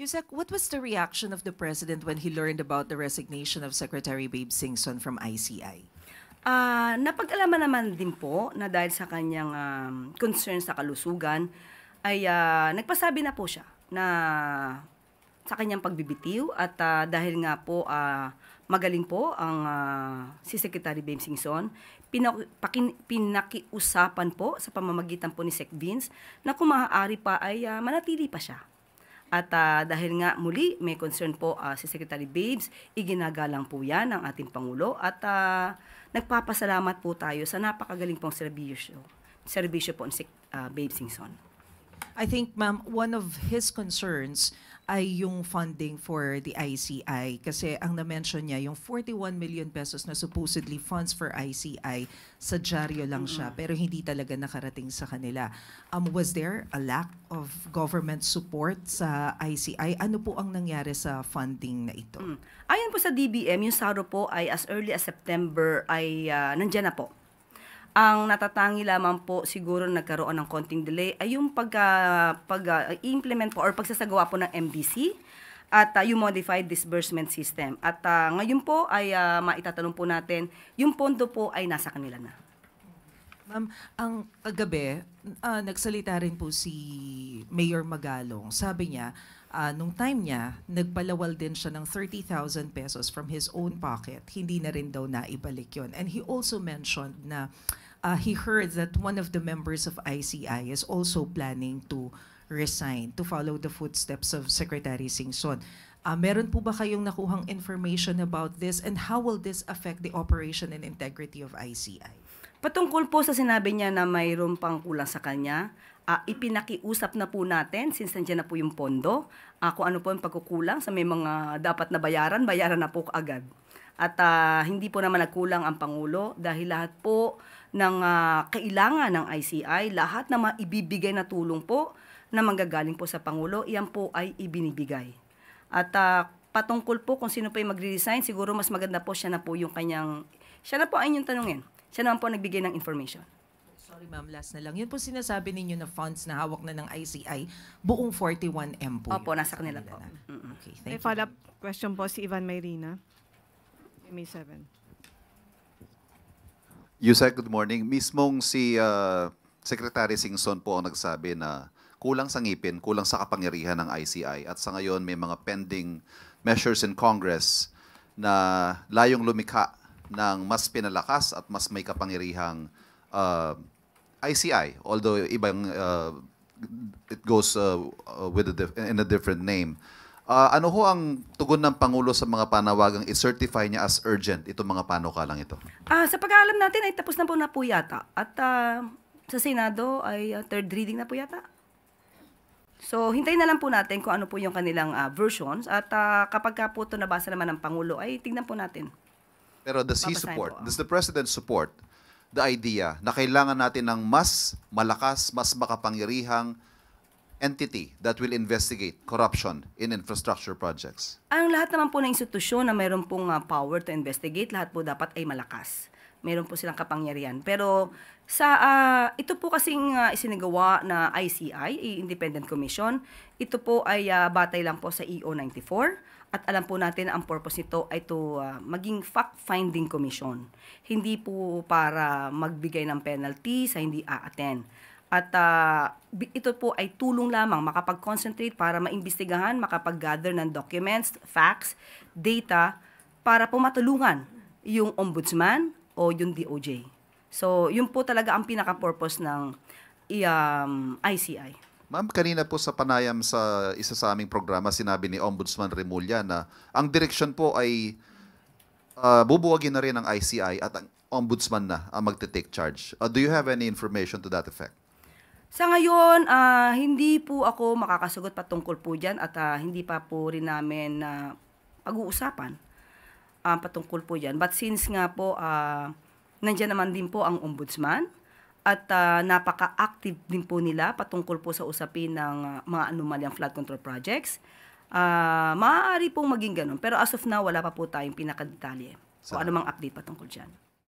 Yusek, what was the reaction of the President when he learned about the resignation of Secretary Babe Singson from ICI? Napag-alaman naman din po na dahil sa kanyang concern sa kalusugan, ay nagpasabi na po siya na sa kanyang pagbibitiw at dahil nga po magaling po ang si Secretary Babe Singson, pinakiusapan po sa pamamagitan po ni Sec Vince na kung maaari pa ay manatili pa siya. At dahil nga muli may concern po si Secretary Babes, iginagalang po yan ng ating Pangulo at nagpapasalamat po tayo sa napakagaling pong serbisyo po ni Babe Singson. I think, ma'am, one of his concerns ay yung funding for the ICI kasi ang na-mention niya, yung 41 million pesos na supposedly funds for ICI, sa dyaryo lang siya pero hindi talaga nakarating sa kanila. Was there a lack of government support sa ICI? Ano po ang nangyari sa funding na ito? Ayon po sa DBM, yung SARO po ay as early as September ay nandyan na po. Ang natatangi lamang po siguro nagkaroon ng konting delay ay yung pag-implement po or pagsasagawa po ng MDC at yung modified disbursement system. At ngayon po ay maitatanong po natin, yung pondo po ay nasa kanila na. Ma'am, ang kagabi, nagsalita rin po si Mayor Magalong. Sabi niya, nung time niya, nagpalawal din siya ng 30,000 pesos from his own pocket. Hindi na rin daw naibalik yon. And he also mentioned na he heard that one of the members of ICI is also planning to resign to follow the footsteps of Secretary Singson. Meron po ba kayong nakuhang information about this and how will this affect the operation and integrity of ICI? Patungkol po sa sinabi niya na mayroon pang kulang sa kanya, ipinakiusap na po natin since nandiyan na po yung pondo, kung ano po yung pagkukulang sa may mga dapat na bayaran na po agad. At hindi po naman nagkulang ang Pangulo dahil lahat po ng kailangan ng ICI, lahat na maibibigay na tulong po na manggagaling po sa Pangulo, iyan po ay ibinibigay. At patungkol po kung sino pa yung magre-resign, siguro mas maganda po siya na po yung kanyang, siya na po ay yung tanungin. Siya naman po nagbigay ng information. Sorry ma'am, last na lang. Yun po sinasabi ninyo na funds na hawak na ng ICI, buong 41M po. Opo, nasa kanila po. Okay, thank May you. follow-up question po si Ivan Mayrina. May 7. Yusek, good morning. Mismong si Secretary Singson po ang nagsabi na kulang sa ngipin, kulang sa kapangyarihan ng ICI at sa ngayon may mga pending measures in Congress na layong lumikha ng mas pinalakas at mas may kapangyarihang ICI, although ibang it goes in a different name. Ano ho ang tugon ng Pangulo sa mga panawagang i-certify niya as urgent itong mga panukalang ito? Sa pag-aalam natin ay tapos na po yata. At sa Senado ay third reading na po yata. So, hintayin na lang po natin kung ano po yung kanilang versions. At kapag ka po ito nabasa naman ng Pangulo, ay tignan po natin. Pero does he Babasahin support, po. does the President support the idea na kailangan natin ng mas malakas, mas makapangyarihang entity that will investigate corruption in infrastructure projects? Ang lahat naman po ng institusyon na mayroon pong power to investigate, lahat po dapat ay malakas. Meron po silang kapangyarihan. Pero ito po kasing isinagawa na ICI, Independent Commission, ito po ay batay lang po sa EO 94 at alam po natin ang purpose nito ay to maging fact-finding commission. Hindi po para magbigay ng penalty sa hindi a-attend. At ito po ay tulong lamang makapag-concentrate para maimbestigahan, makapag-gather ng documents, facts, data para po matulungan yung ombudsman o yung DOJ. So, yun po talaga ang pinaka-purpose ng ICI. Ma'am, kanina po sa panayam sa isa sa aming programa, sinabi ni Ombudsman Remulla na ang direksyon po ay bubuwagin na rin ang ICI at ang Ombudsman na ang magte-take charge. Do you have any information to that effect? Sa ngayon, hindi po ako makakasagot patungkol po dyan at hindi pa po rin namin pag-uusapan patungkol po dyan. But since nga po, nandiyan naman din po ang ombudsman at napaka-active din po nila patungkol po sa usapin ng mga anomalyang flood control projects, maaari pong maging ganun. Pero as of now, wala pa po tayong pinakadetalye o anumang update patungkol dyan.